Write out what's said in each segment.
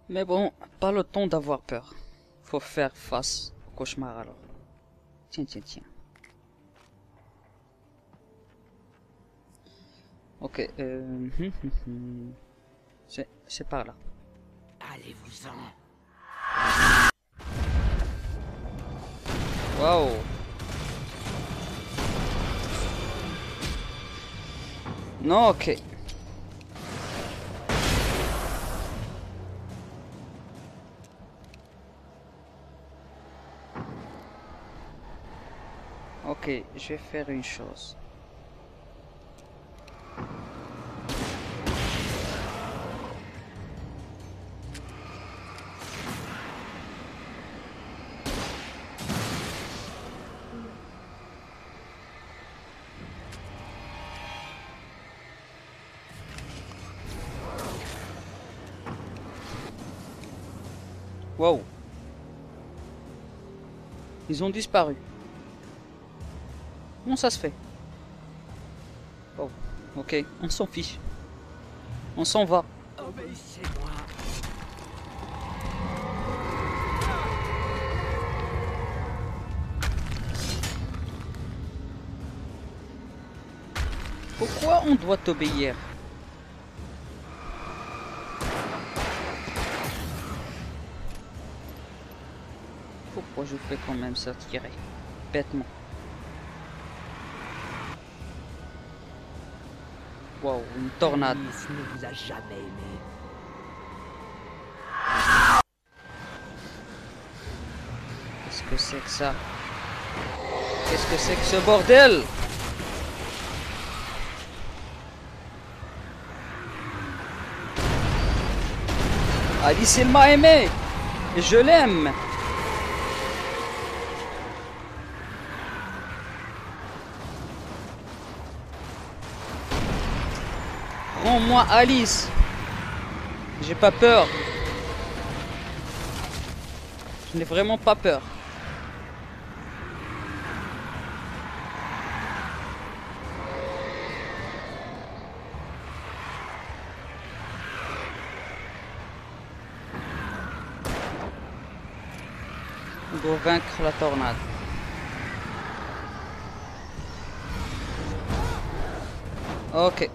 Mais bon, pas le temps d'avoir peur. Faut faire face au cauchemar alors. Tiens, tiens, tiens. Ok, c'est par là. Allez-vous-en. Waouh. Non, ok. Ok, je vais faire une chose. Wow. Ils ont disparu. Comment ça se fait? Oh, ok, on s'en fiche. On s'en va. Obéissez-moi. Pourquoi on doit t'obéir? Pourquoi je fais quand même ça tirer? Bêtement. Wow, une tornade. Alice ne vous a jamais aimé. Qu'est-ce que c'est que ça? Qu'est-ce que c'est que ce bordel? Alice, elle m'a aimé. Et je l'aime. Rends-moi Alice. J'ai pas peur. Je n'ai vraiment pas peur. On doit vaincre la tornade. Ok.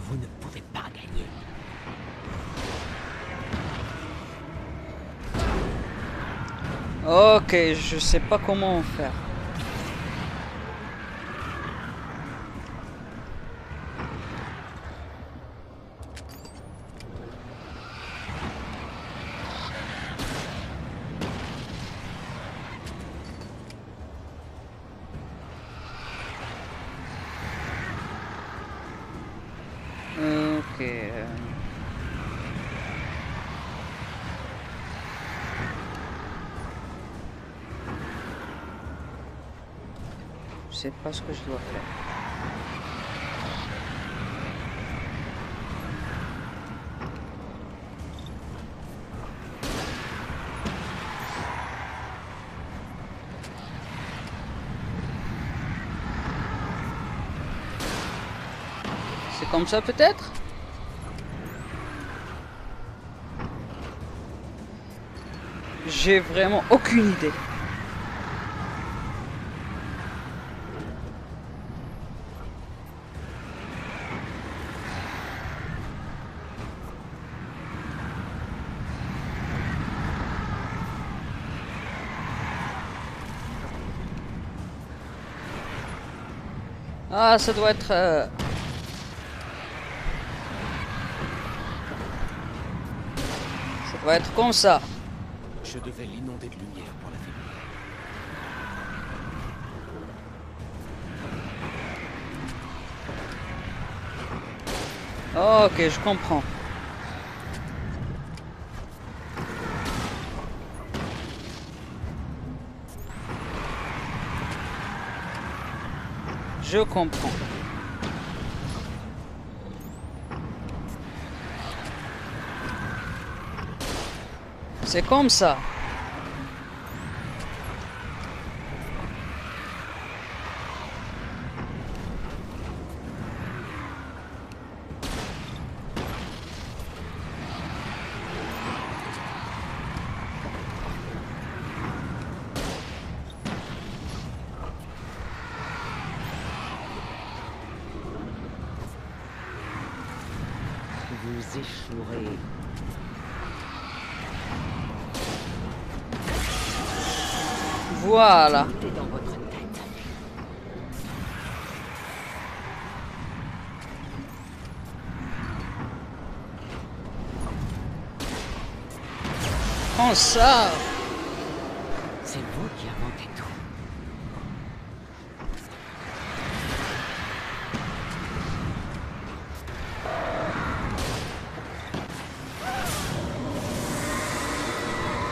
Vous ne pouvez pas gagner. Ok, je sais pas comment faire. Ok. Je sais pas ce que je dois faire. C'est comme ça peut-être? J'ai vraiment aucune idée. Ah, ça doit être... Ça doit être comme ça. Je devais l'inonder de lumière pour la faire. Ok, je comprends. Je comprends. C'est comme ça. Vous échouerez. Voilà. Tout est dans votre tête. Prends ça. C'est vous qui inventez tout.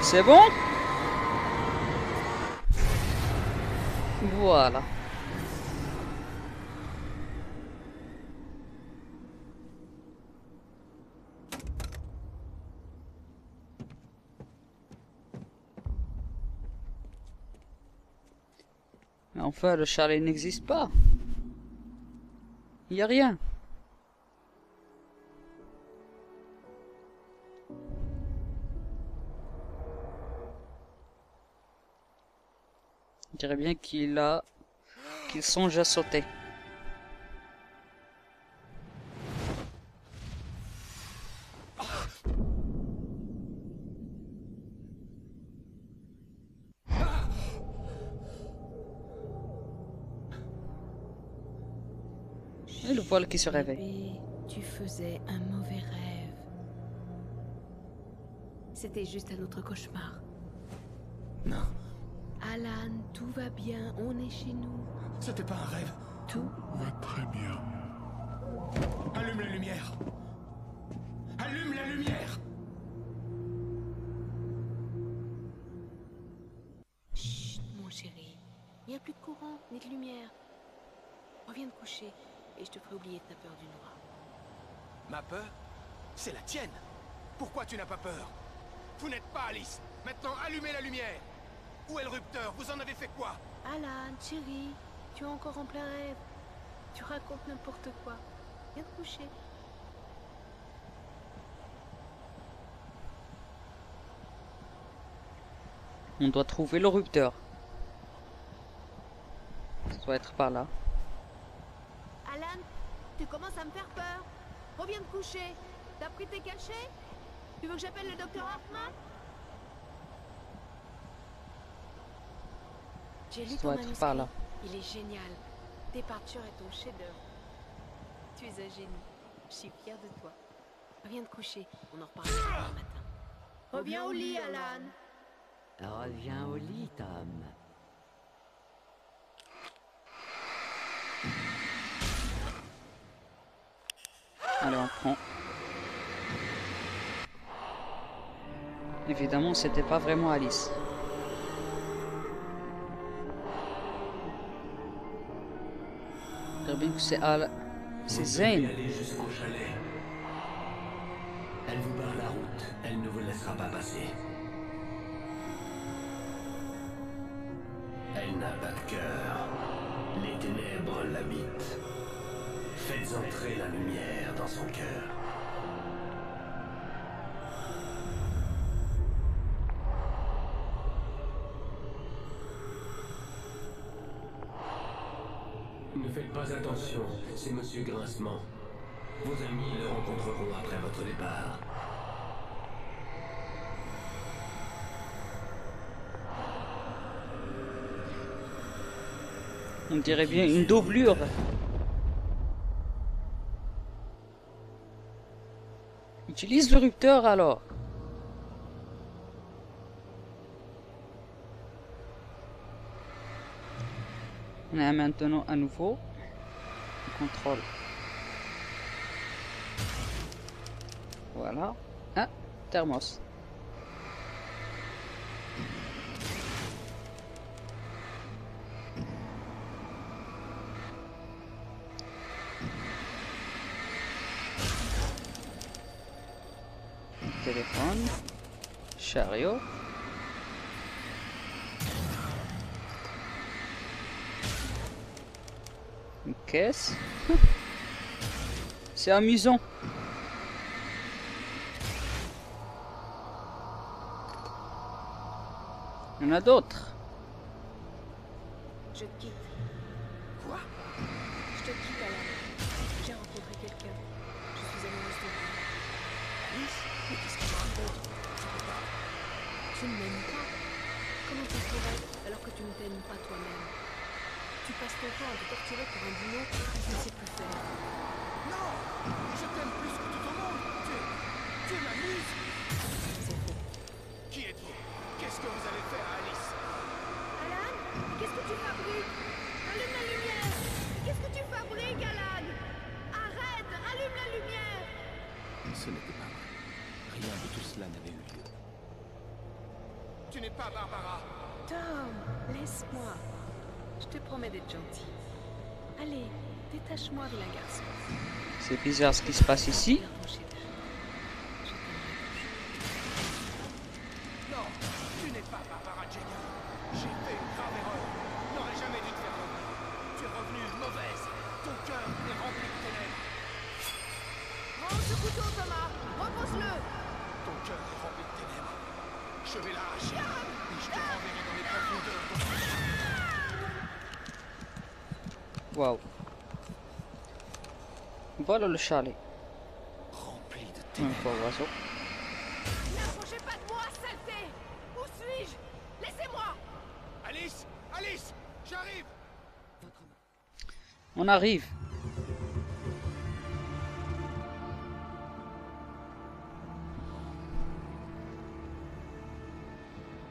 C'est bon? Voilà. Mais enfin, le chalet n'existe pas. Il n'y a rien. Je dirais bien qu'il songe à sauter. Et le poil qui se réveille. Bébé, tu faisais un mauvais rêve. C'était juste un autre cauchemar. Non, Alan, tout va bien, on est chez nous. c'était pas un rêve. Tout va Très bien. Allume la lumière. Allume la lumière. Chut, mon chéri. Il n'y a plus de courant, ni de lumière. Reviens te coucher et je te ferai oublier ta peur du noir. Ma peur, c'est la tienne. Pourquoi tu n'as pas peur? Vous n'êtes pas Alice. Maintenant, allumez la lumière. Où est le rupteur? Vous en avez fait quoi? Alan, chéri, tu es encore en plein rêve. Tu racontes n'importe quoi. Viens te coucher. On doit trouver le rupteur. Ça doit être par là. Alan, tu commences à me faire peur. Reviens te coucher. T'as pris tes cachets? Tu veux que j'appelle le docteur Hoffman? J'ai lu Ça ton doit être manuscrit. par là. Il est génial. Tes peintures est ton chef-d'œuvre. Tu es un génie. Je suis fière de toi. Reviens te coucher. On en reparlera demain matin. Reviens au lit, Alan. Reviens au lit, Tom. Allez, on prend. Évidemment, c'était pas vraiment Alice. Je dirais bien que c'est c'est Zane. Allez jusqu'au chalet. Elle vous barre la route. Elle ne vous laissera pas passer. Elle n'a pas de cœur. Les ténèbres l'habitent. Faites entrer la lumière dans son cœur. Ne faites pas attention, c'est Monsieur Grincement. Vos amis le rencontreront après votre départ. On dirait bien une doublure. Utilise le rupteur alors. On a maintenant à nouveau le contrôle. Voilà. Ah, thermos. Téléphone. Chariot. Une caisse. C'est amusant. Il y en a d'autres. Je te quitte. Quoi? Je te quitte, Alan. J'ai rencontré quelqu'un. Je suis amoureuse de lui. Tu ne m'aimes pas. Comment tu pourrais, alors que tu ne t'aimes pas toi-même? Tu passes ton temps à te torturer pour un boulot que tu ne sais plus faire. Non! Je t'aime plus que tout au monde! Tu m'amuses! C'est faux. Qui êtes-vous? Qu'est-ce que vous allez faire à Alice? Alan, qu'est-ce que tu fabriques? Allume la lumière! Qu'est-ce que tu fabriques, Alan? Arrête! Rallume la lumière! Ce n'était pas vrai. Rien de tout cela n'avait eu lieu. Tu n'es pas Barbara! Tom, laisse-moi. Je te promets d'être gentil. Allez, détache-moi, vilain garçon. C'est bizarre ce qui se passe ici. Faire ton chef-d'œuvre. Je t'aimerai toujours. Non! Tu n'es pas Barbara Jenkins! J'ai fait une grave erreur! N'aurais jamais dû te faire revenir! Tu es revenue mauvaise! Ton cœur est rempli de ténèbres! Range ce couteau, Thomas. Repose-le. Ton cœur est rempli de ténèbres! Je vais l'arracher! Et je te renverrai dans les profondeurs de ton cœur! Waouh. Voilà le chalet. Rempli de Un ténèbres! faux oiseau. N'approchez pas de moi, saleté. Où suis-je? Laissez-moi. Alice! Alice! J'arrive! On arrive.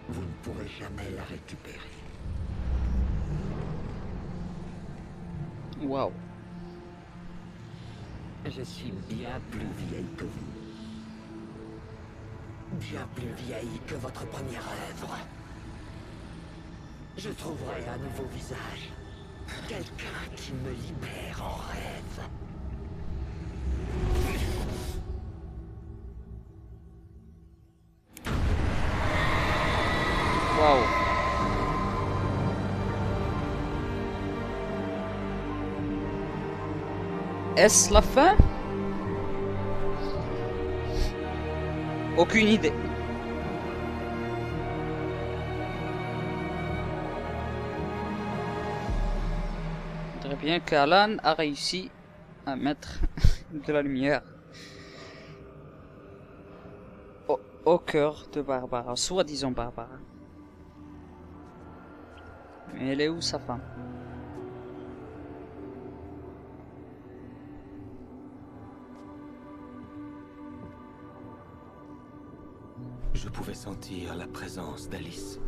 Vous ne pourrez jamais la récupérer. Waouh. Je suis bien plus vieille que vous. Bien plus vieille que votre première œuvre. Je trouverai un nouveau visage. Quelqu'un qui me libère en rêve. Waouh. Est-ce la fin? Aucune idée. Je dirais bien qu'Alan a réussi à mettre de la lumière au cœur de Barbara, soi-disant Barbara. Mais elle est où sa femme? Je pouvais sentir la présence d'Alice.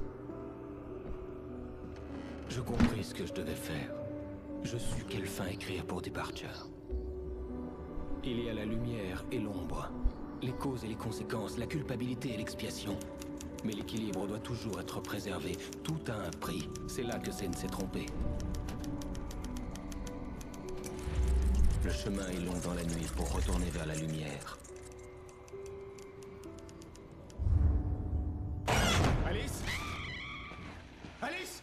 Je compris ce que je devais faire. Je sus quelle fin écrire pour Departure. Il y a la lumière et l'ombre, les causes et les conséquences, la culpabilité et l'expiation. Mais l'équilibre doit toujours être préservé. Tout a un prix. C'est là que Sen s'est trompé. Le chemin est long dans la nuit pour retourner vers la lumière. Alice? Alice?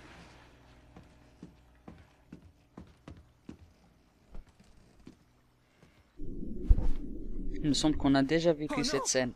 Il me semble qu'on a déjà vécu Oh non! cette scène.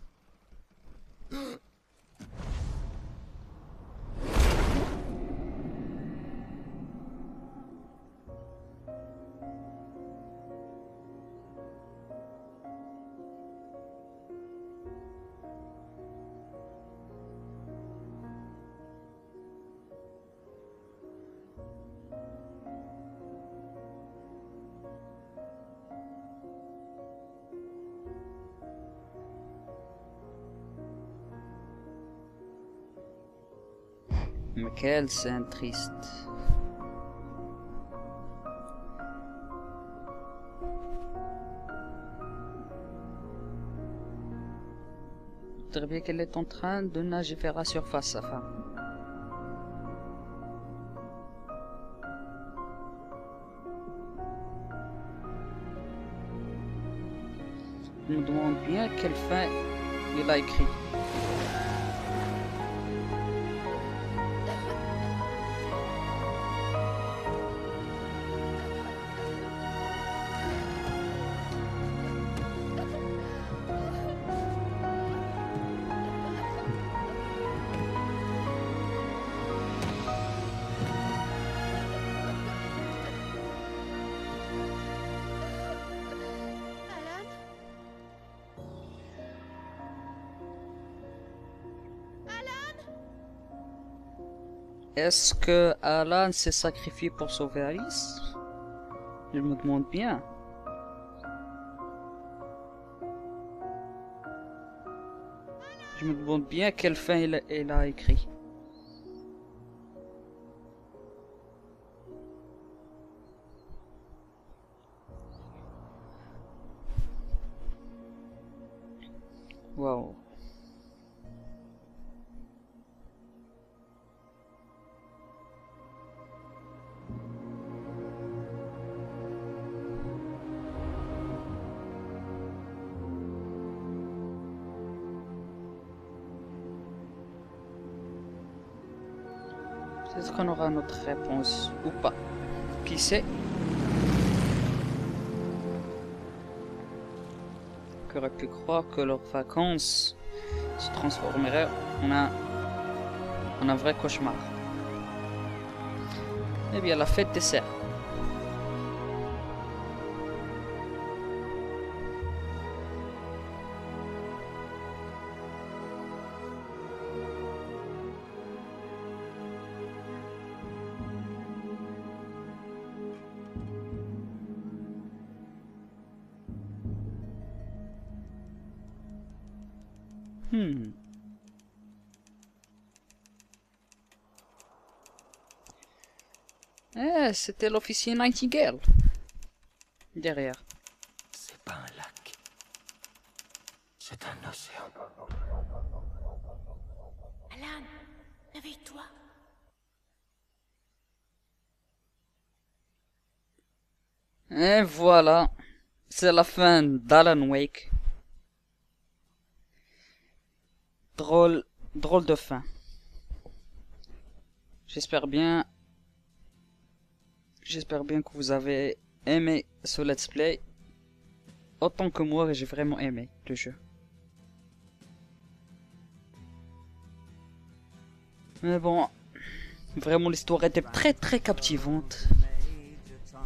Mais quelle scène triste. Je dirais bien qu'elle est en train de nager vers la surface, sa femme. Je me demande bien quelle fin il a écrit. Alan? est-ce que Alan s'est sacrifié pour sauver Alice? Je me demande bien. Je me demande bien quelle fin il a écrit. Wow. Peut-être qu'on aura notre réponse ou pas. Qui sait? Qu'aurait pu croire que leurs vacances se transformeraient en un vrai cauchemar. Eh bien, la fête des cerfs. Eh, c'était l'officier Nightingale. Derrière. C'est pas un lac. C'est un océan. Alan, réveille-toi. Et voilà. C'est la fin d'Alan Wake. Drôle de fin. J'espère bien que vous avez aimé ce let's play autant que moi. J'ai vraiment aimé le jeu. Mais bon, vraiment l'histoire était très captivante.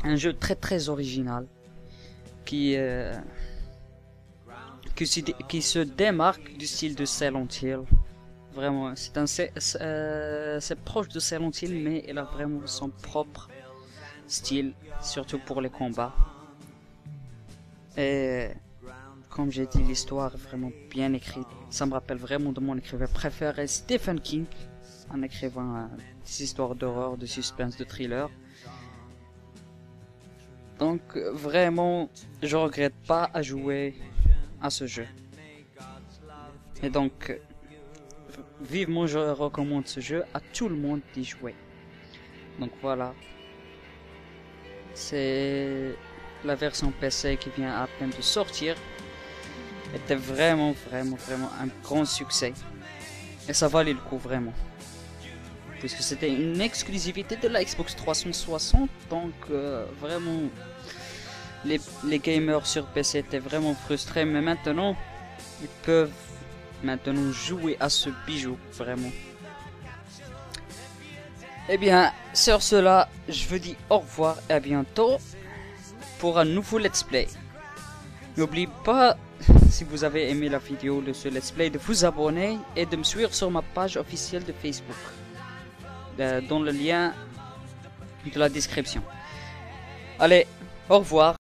Un jeu très original qui se démarque du style de Silent Hill. Vraiment, c'est proche de Silent Hill, mais il a vraiment son propre style, surtout pour les combats. Et comme j'ai dit, l'histoire est vraiment bien écrite. Ça me rappelle vraiment de mon écrivain préféré, Stephen King, en écrivant des histoires d'horreur, de suspense, de thriller. Donc vraiment, je regrette pas à jouer à ce jeu. Et donc, vivement je recommande ce jeu à tout le monde d'y jouer. Donc voilà. C'est la version PC qui vient à peine de sortir. Était vraiment un grand succès. Et ça valait le coup vraiment. Puisque c'était une exclusivité de la Xbox 360. Donc vraiment, les gamers sur PC étaient vraiment frustrés. Mais maintenant, ils peuvent jouer à ce bijou vraiment. Et bien, sur cela, je vous dis au revoir et à bientôt pour un nouveau let's play. N'oubliez pas, si vous avez aimé la vidéo de ce let's play, de vous abonner et de me suivre sur ma page officielle de Facebook, dans le lien de la description. Allez, au revoir.